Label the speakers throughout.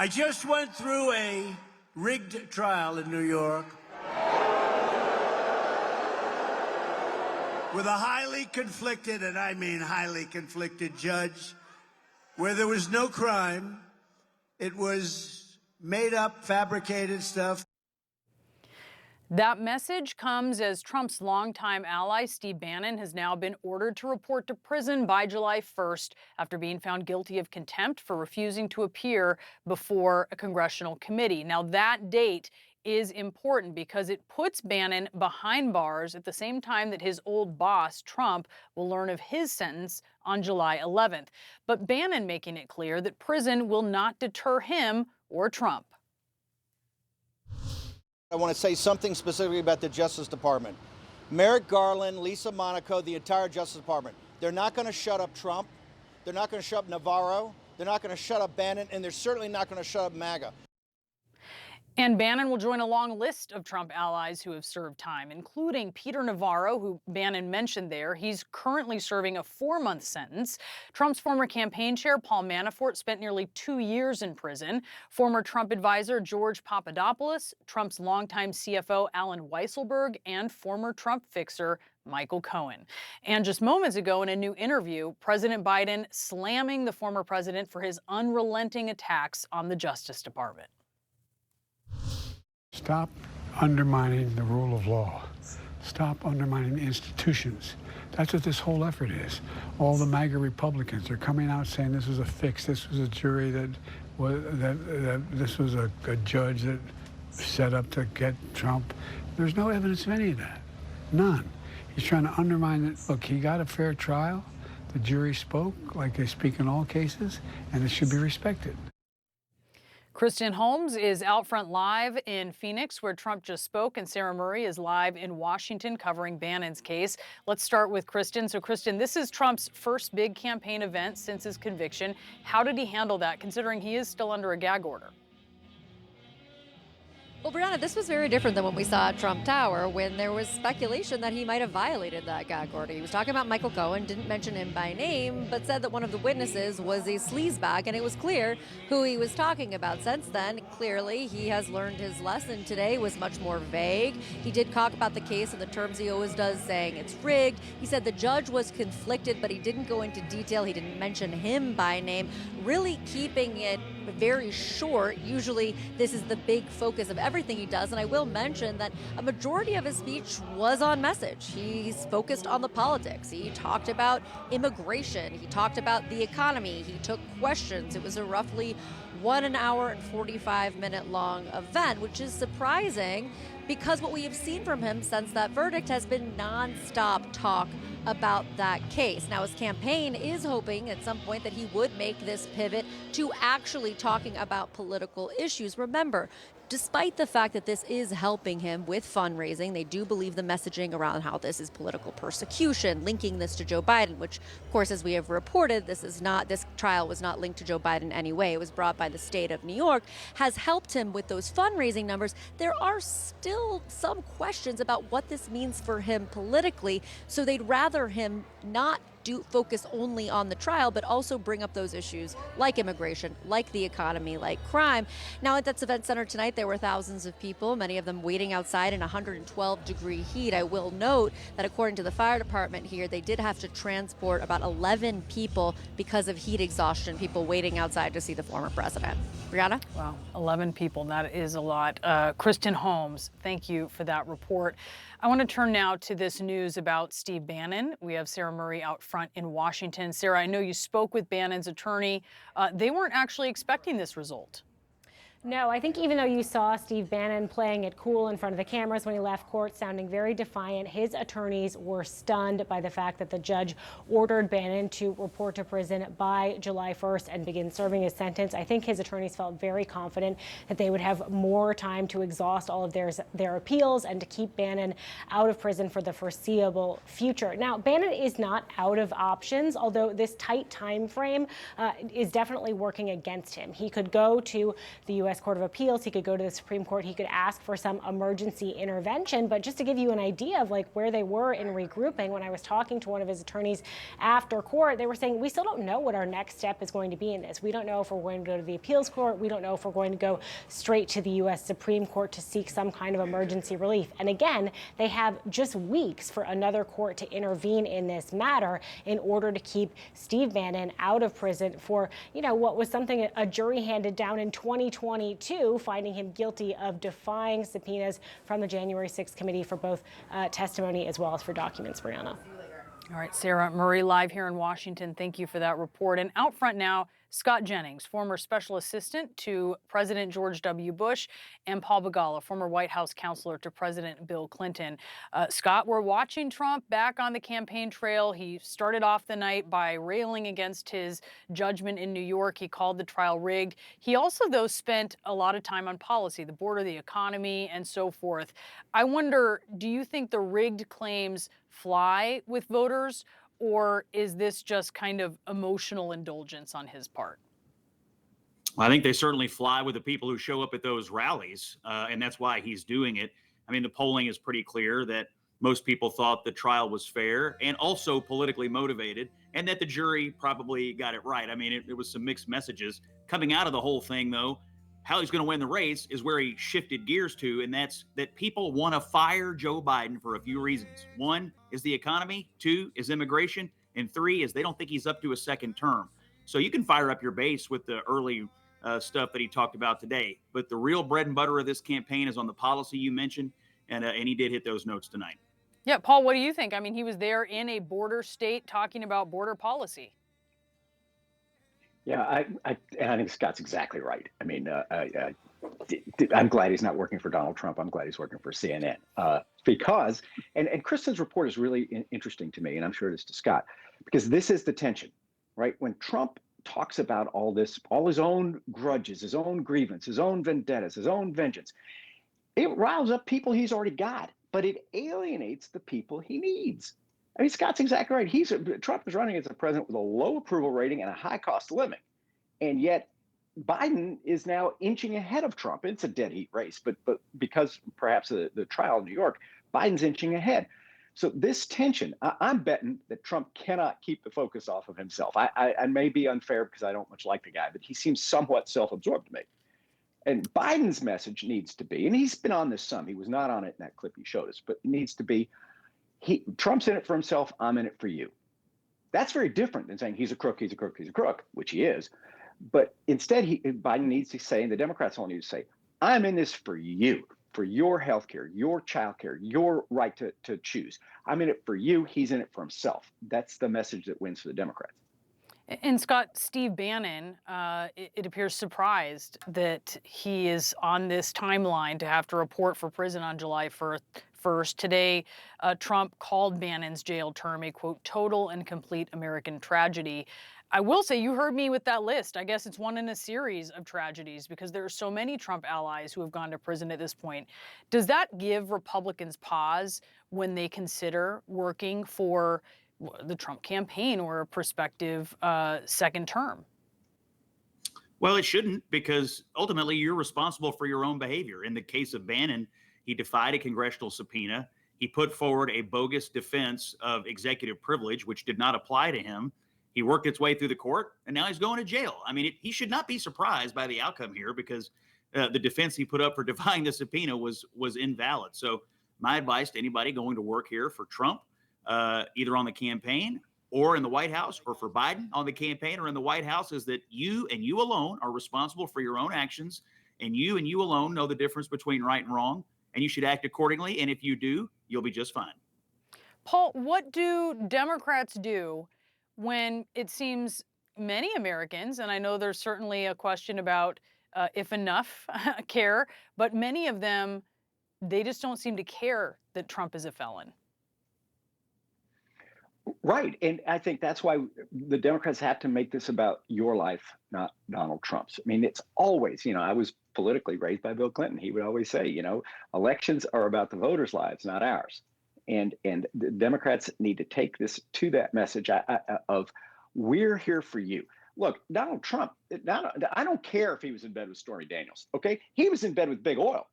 Speaker 1: I just went through a rigged trial in New York with a highly conflicted, and I mean highly conflicted, judge, where there was no crime. It was made up, fabricated stuff.
Speaker 2: That message comes as Trump's longtime ally, Steve Bannon, has now been ordered to report to prison by July 1st after being found guilty of contempt for refusing to appear before a congressional committee. Now, that date is important because it puts Bannon behind bars at the same time that his old boss, Trump, will learn of his sentence on July 11th. But Bannon making it clear that prison will not deter him or Trump.
Speaker 3: I want to say something specifically about the Justice Department. Merrick Garland, Lisa Monaco, the entire Justice Department. They're not going to shut up Trump. They're not going to shut up Navarro. They're not going to shut up Bannon. And they're certainly not going to shut up MAGA.
Speaker 2: And Bannon will join a long list of Trump allies who have served time, including Peter Navarro, who Bannon mentioned there. He's currently serving a 4-month sentence. Trump's former campaign chair, Paul Manafort, spent nearly 2 years in prison. Former Trump advisor George Papadopoulos, Trump's longtime CFO Alan Weisselberg, and former Trump fixer Michael Cohen. And just moments ago in a new interview, President Biden slamming the former president for his unrelenting attacks on the Justice Department.
Speaker 4: Stop undermining the rule of law. Stop undermining the institutions. That's what this whole effort is. All the MAGA Republicans are coming out saying this was a fix. This was a jury that this was a judge that set up to get Trump. There's no evidence of any of that. None. He's trying to undermine it. Look, he got a fair trial. The jury spoke like they speak in all cases, and it should be respected.
Speaker 2: Kristen Holmes is out front live in Phoenix, where Trump just spoke, and Sarah Murray is live in Washington covering Bannon's case. Let's start with Kristen. So, Kristen, this is Trump's first big campaign event since his conviction. How did he handle that, considering he is still under a gag order?
Speaker 5: Well, Brianna, this was very different than what we saw at Trump Tower when there was speculation that he might have violated that gag order. He was talking about Michael Cohen, didn't mention him by name, but said that one of the witnesses was a sleazebag, and it was clear who he was talking about. Since then, clearly, he has learned his lesson. Today was much more vague. He did talk about the case in the terms he always does, saying it's rigged. He said the judge was conflicted, but he didn't go into detail. He didn't mention him by name, really keeping it very short. Usually, this is the big focus of everything he does, and I will mention that a majority of his speech was on message. He's focused on the politics. He talked about immigration. He talked about the economy. He took questions. It was a roughly 1 hour and 45-minute long event, which is surprising because what we have seen from him since that verdict has been nonstop talk about that case. Now, his campaign is hoping at some point that he would make this pivot to actually talking about political issues. Remember, despite the fact that this is helping him with fundraising, they do believe the messaging around how this is political persecution, linking this to Joe Biden, which, of course, as we have reported, this trial was not linked to Joe Biden in any way. It was brought by the state of New York, has helped him with those fundraising numbers. There are still some questions about what this means for him politically, so they'd rather him not focus only on the trial, but also bring up those issues like immigration, like the economy, like crime. Now, at that event center tonight, there were thousands of people, many of them waiting outside in 112-degree heat. I will note that according to the fire department here, they did have to transport about 11 people because of heat exhaustion, people waiting outside to see the former president. Brianna?
Speaker 2: Wow, 11 people. That is a lot. Kristen Holmes, thank you for that report. I want to turn now to this news about Steve Bannon. We have Sarah Murray out front in Washington. Sarah, I know you spoke with Bannon's attorney. They weren't actually expecting this result.
Speaker 6: No, I think even though you saw Steve Bannon playing it cool in front of the cameras when he left court, sounding very defiant, his attorneys were stunned by the fact that the judge ordered Bannon to report to prison by July 1st and begin serving his sentence. I think his attorneys felt very confident that they would have more time to exhaust all of their appeals and to keep Bannon out of prison for the foreseeable future. Now, Bannon is not out of options, although this tight time frame is definitely working against him. He could go to the U.S. U.S. Court of Appeals. He could go to the Supreme Court. He could ask for some emergency intervention. But just to give you an idea of like where they were in regrouping, when I was talking to one of his attorneys after court, they were saying, we still don't know what our next step is going to be in this. We don't know if we're going to go to the appeals court. We don't know if we're going to go straight to the U.S. Supreme Court to seek some kind of emergency relief. And again, they have just weeks for another court to intervene in this matter in order to keep Steve Bannon out of prison for, what was something a jury handed down in 2022, finding him guilty of defying subpoenas from the January 6th committee for both testimony as well as for documents, Brianna.
Speaker 2: All right, Sarah Murray, live here in Washington. Thank you for that report. And out front now, Scott Jennings, former special assistant to President George W. Bush, and Paul Begala, former White House counselor to President Bill Clinton. Scott, we're watching Trump back on the campaign trail. He started off the night by railing against his judgment in New York. He called the trial rigged. He also, though, spent a lot of time on policy, the border, the economy, and so forth. I wonder, do you think the rigged claims fly with voters? Or is this just kind of emotional indulgence on his part?
Speaker 7: I think they certainly fly with the people who show up at those rallies, and that's why he's doing it. I mean, the polling is pretty clear that most people thought the trial was fair and also politically motivated, and that the jury probably got it right. I mean, it was some mixed messages. Coming out of the whole thing, though, how he's going to win the race is where he shifted gears to, and that's that people want to fire Joe Biden for a few reasons. One is the economy, two is immigration, and three is they don't think he's up to a second term. So you can fire up your base with the early stuff that he talked about today, but the real bread and butter of this campaign is on the policy you mentioned, and he did hit those notes tonight.
Speaker 2: Yeah, Paul, what do you think? I mean, he was there in a border state talking about border policy.
Speaker 8: Yeah, I think Scott's exactly right. I mean, I'm glad he's not working for Donald Trump. I'm glad he's working for CNN because, and Kristen's report is really interesting to me, and I'm sure it is to Scott, because this is the tension, right? When Trump talks about all this, all his own grudges, his own grievance, his own vendettas, his own vengeance, it riles up people he's already got, but it alienates the people he needs. I mean, Scott's exactly right. Trump is running as a president with a low approval rating and a high cost of living. And yet Biden is now inching ahead of Trump. It's a dead heat race, but because perhaps of the trial in New York, Biden's inching ahead. So this tension, I'm betting that Trump cannot keep the focus off of himself. I may be unfair because I don't much like the guy, but he seems somewhat self-absorbed to me. And Biden's message needs to be, and he's been on this some, he was not on it in that clip you showed us, but it needs to be, Trump's in it for himself, I'm in it for you. That's very different than saying he's a crook, he's a crook, he's a crook, which he is. But instead, Biden needs to say, and the Democrats all need to say, I'm in this for you, for your health care, your child care, your right to choose. I'm in it for you. He's in it for himself. That's the message that wins for the Democrats. And
Speaker 2: Scott, Steve Bannon, it appears surprised that he is on this timeline to have to report for prison on July 1st. Today, Trump called Bannon's jail term a, quote, total and complete American tragedy. I will say you heard me with that list. I guess it's one in a series of tragedies because there are so many Trump allies who have gone to prison at this point. Does that give Republicans pause when they consider working for the Trump campaign or a prospective second term?
Speaker 7: Well, it shouldn't, because ultimately you're responsible for your own behavior. In the case of Bannon, he defied a congressional subpoena. He put forward a bogus defense of executive privilege, which did not apply to him. He worked its way through the court, and now he's going to jail. I mean, he should not be surprised by the outcome here because the defense he put up for defying the subpoena was invalid. So my advice to anybody going to work here for Trump, either on the campaign or in the White House, or for Biden on the campaign or in the White House, is that you and you alone are responsible for your own actions, and you alone know the difference between right and wrong, and you should act accordingly. And if you do, you'll be just fine.
Speaker 2: Paul, what do Democrats do when it seems many Americans, and I know there's certainly a question about if enough care, but many of them, they just don't seem to care that Trump is a felon?
Speaker 8: Right. And I think that's why the Democrats have to make this about your life, not Donald Trump's. I mean, it's always, I was politically raised by Bill Clinton. He would always say, elections are about the voters' lives, not ours. And the Democrats need to take this to that message of we're here for you. Look, Donald Trump, I don't care if he was in bed with Stormy Daniels, okay? He was in bed with big oil.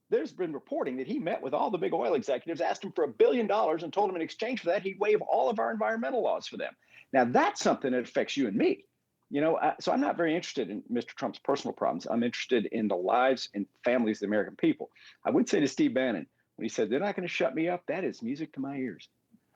Speaker 8: There's been reporting that he met with all the big oil executives, asked them for $1 billion, and told them in exchange for that, he'd waive all of our environmental laws for them. Now, that's something that affects you and me. So I'm not very interested in Mr. Trump's personal problems. I'm interested in the lives and families of the American people. I would say to Steve Bannon, when he said, they're not going to shut me up, that is music to my ears.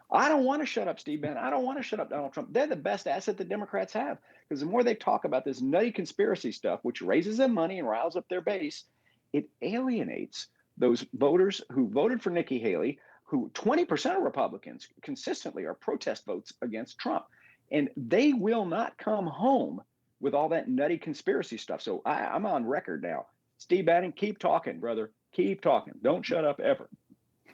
Speaker 8: I don't want to shut up Steve Bannon. I don't want to shut up Donald Trump. They're the best asset the Democrats have, because the more they talk about this nutty conspiracy stuff, which raises them money and riles up their base, it alienates those voters who voted for Nikki Haley, who 20% of Republicans consistently are protest votes against Trump. And they will not come home with all that nutty conspiracy stuff. So I'm on record now. Steve Bannon, keep talking, brother. Keep talking. Don't shut up ever.